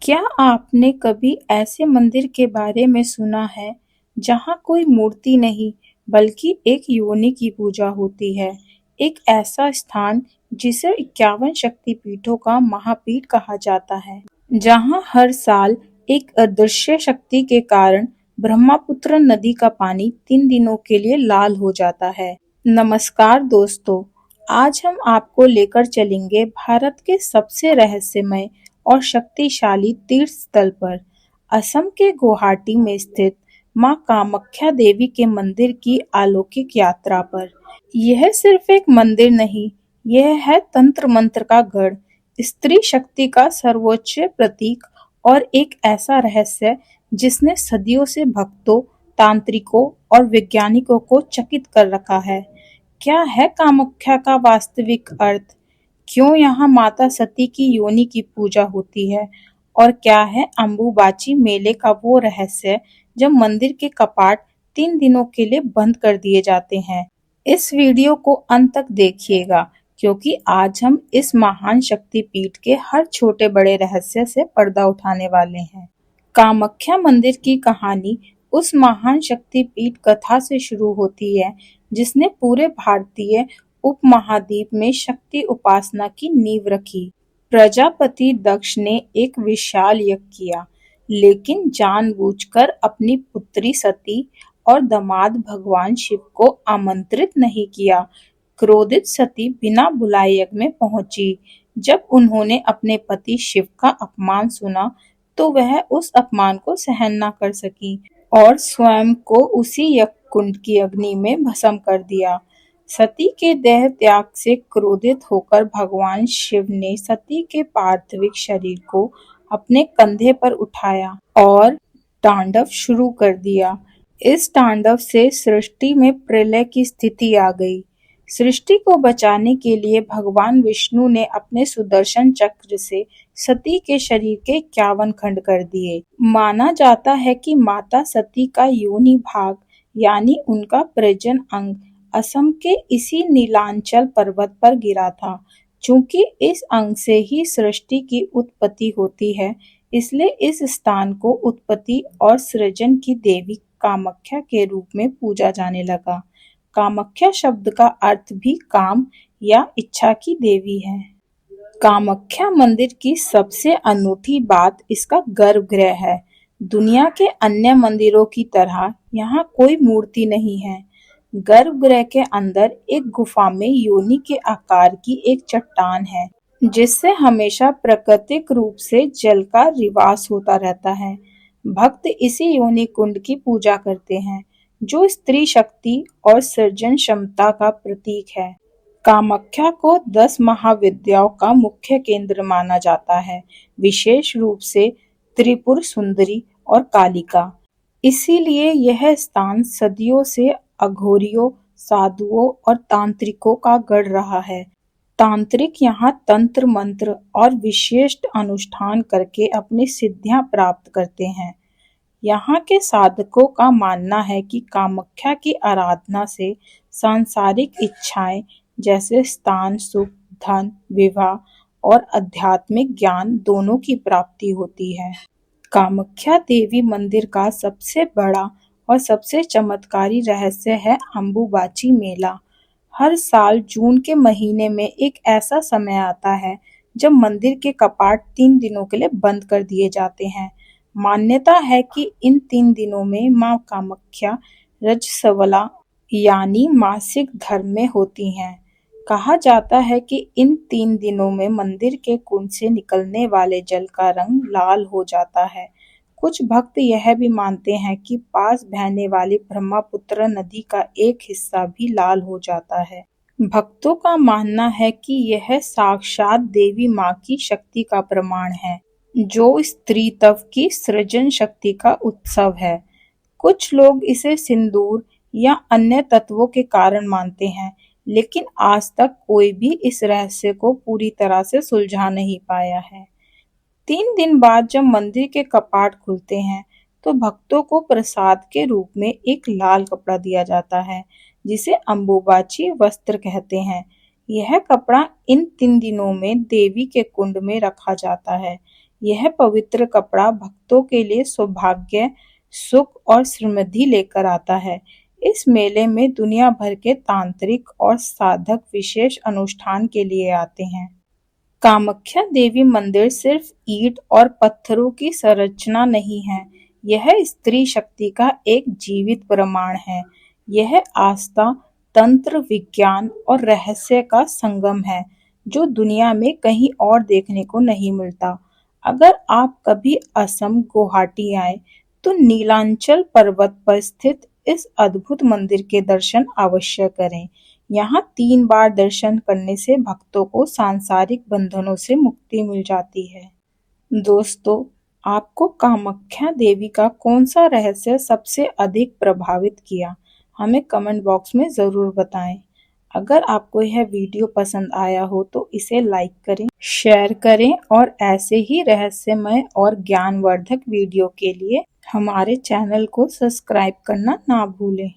क्या आपने कभी ऐसे मंदिर के बारे में सुना है जहाँ कोई मूर्ति नहीं बल्कि एक योनि की पूजा होती है? एक ऐसा स्थान जिसे 51 शक्तिपीठों का महापीठ कहा जाता है, जहाँ हर साल एक अदृश्य शक्ति के कारण ब्रह्मपुत्र नदी का पानी 3 दिनों के लिए लाल हो जाता है। नमस्कार दोस्तों, आज हम आपको लेकर चलेंगे भारत के सबसे रहस्यमय और शक्तिशाली तीर्थ स्थल पर, असम के गुवाहाटी में स्थित मां कामाख्या देवी के मंदिर की अलौकिक यात्रा पर। यह सिर्फ एक मंदिर नहीं, यह है तंत्र मंत्र का गढ़, स्त्री शक्ति का सर्वोच्च प्रतीक और एक ऐसा रहस्य जिसने सदियों से भक्तों, तांत्रिकों और वैज्ञानिकों को चकित कर रखा है। क्या है कामाख्या का वास्तविक अर्थ? क्यों यहाँ माता सती की योनि की पूजा होती है? और क्या है अम्बुबाची मेले का वो रहस्य जब मंदिर के कपाट 3 दिनों के लिए बंद कर दिए जाते हैं? इस वीडियो को अंत तक देखिएगा, क्योंकि आज हम इस महान शक्तिपीठ के हर छोटे बड़े रहस्य से पर्दा उठाने वाले हैं। कामाख्या मंदिर की कहानी उस महान शक्तिपीठ कथा से शुरू होती है जिसने पूरे भारतीय उपमहाद्वीप में शक्ति उपासना की नींव रखी। प्रजापति दक्ष ने एक विशाल यज्ञ किया, लेकिन जानबूझकर अपनी पुत्री सती और दामाद भगवान शिव को आमंत्रित नहीं किया। क्रोधित सती बिना बुलाए यज्ञ में पहुंची। जब उन्होंने अपने पति शिव का अपमान सुना, तो वह उस अपमान को सहन न कर सकी और स्वयं को उसी यज्ञ कुंड की अग्नि में भस्म कर दिया। सती के देह त्याग से क्रोधित होकर भगवान शिव ने सती के पार्थिव शरीर को अपने कंधे पर उठाया और तांडव शुरू कर दिया। इस तांडव से सृष्टि में प्रलय की स्थिति आ गई। सृष्टि को बचाने के लिए भगवान विष्णु ने अपने सुदर्शन चक्र से सती के शरीर के 51 खंड कर दिए। माना जाता है कि माता सती का योनि भाग यानी उनका प्रजनन अंग असम के इसी नीलांचल पर्वत पर गिरा था। चूंकि इस अंग से ही सृष्टि की उत्पत्ति होती है, इसलिए इस स्थान को उत्पत्ति और सृजन की देवी कामाख्या के रूप में पूजा जाने लगा। कामाख्या शब्द का अर्थ भी काम या इच्छा की देवी है। कामाख्या मंदिर की सबसे अनूठी बात इसका गर्भगृह है। दुनिया के अन्य मंदिरों की तरह यहाँ कोई मूर्ति नहीं है। गर्भगृह के अंदर एक गुफा में योनि के आकार की एक चट्टान है, जिससे हमेशा प्राकृतिक रूप से जल का रिवास होता रहता है। भक्त इसी योनि कुंड की पूजा करते हैं, जो स्त्री शक्ति और सृजन क्षमता का प्रतीक है। कामाख्या को 10 महाविद्याओं का मुख्य केंद्र माना जाता है, विशेष रूप से त्रिपुर सुंदरी और कालिका। इसीलिए यह स्थान सदियों से अघोरियों, साधुओं और तांत्रिकों का गढ़ रहा है। तांत्रिक यहाँ तंत्र मंत्र और विशिष्ट अनुष्ठान करके अपनी सिद्धियां प्राप्त करते हैं। यहाँ के साधकों का मानना है कि कामाख्या की आराधना से सांसारिक इच्छाएं जैसे स्थान, सुख, धन, विवाह और आध्यात्मिक ज्ञान दोनों की प्राप्ति होती है। कामाख्या देवी मंदिर का सबसे बड़ा और सबसे चमत्कारी रहस्य है अम्बुबाची मेला। हर साल जून के महीने में एक ऐसा समय आता है जब मंदिर के कपाट 3 दिनों के लिए बंद कर दिए जाते हैं। मान्यता है कि इन 3 दिनों में मां कामाख्या रजस्वला यानी मासिक धर्म में होती हैं। कहा जाता है कि इन 3 दिनों में मंदिर के कुंड से निकलने वाले जल का रंग लाल हो जाता है। कुछ भक्त यह भी मानते हैं कि पास बहने वाली ब्रह्मपुत्र नदी का एक हिस्सा भी लाल हो जाता है। भक्तों का मानना है कि यह साक्षात देवी मां की शक्ति का प्रमाण है, जो स्त्रीत्व की सृजन शक्ति का उत्सव है। कुछ लोग इसे सिंदूर या अन्य तत्वों के कारण मानते हैं, लेकिन आज तक कोई भी इस रहस्य को पूरी तरह से सुलझा नहीं पाया है। 3 दिन बाद जब मंदिर के कपाट खुलते हैं, तो भक्तों को प्रसाद के रूप में एक लाल कपड़ा दिया जाता है, जिसे अम्बुबाची वस्त्र कहते हैं। यह कपड़ा इन 3 दिनों में देवी के कुंड में रखा जाता है। यह पवित्र कपड़ा भक्तों के लिए सौभाग्य, सुख और समृद्धि लेकर आता है। इस मेले में दुनिया भर के तांत्रिक और साधक विशेष अनुष्ठान के लिए आते हैं। कामाख्या देवी मंदिर सिर्फ ईंट और पत्थरों की संरचना नहीं है, यह स्त्री शक्ति का एक जीवित प्रमाण है। यह आस्था, तंत्र, विज्ञान और रहस्य का संगम है, जो दुनिया में कहीं और देखने को नहीं मिलता। अगर आप कभी असम गुवाहाटी आए, तो नीलांचल पर्वत पर स्थित इस अद्भुत मंदिर के दर्शन अवश्य करें। यहाँ 3 बार दर्शन करने से भक्तों को सांसारिक बंधनों से मुक्ति मिल जाती है। दोस्तों, आपको कामाख्या देवी का कौन सा रहस्य सबसे अधिक प्रभावित किया? हमें कमेंट बॉक्स में ज़रूर बताएं। अगर आपको यह वीडियो पसंद आया हो तो इसे लाइक करें, शेयर करें और ऐसे ही रहस्यमय और ज्ञानवर्धक वीडियो के लिए हमारे चैनल को सब्सक्राइब करना ना भूलें।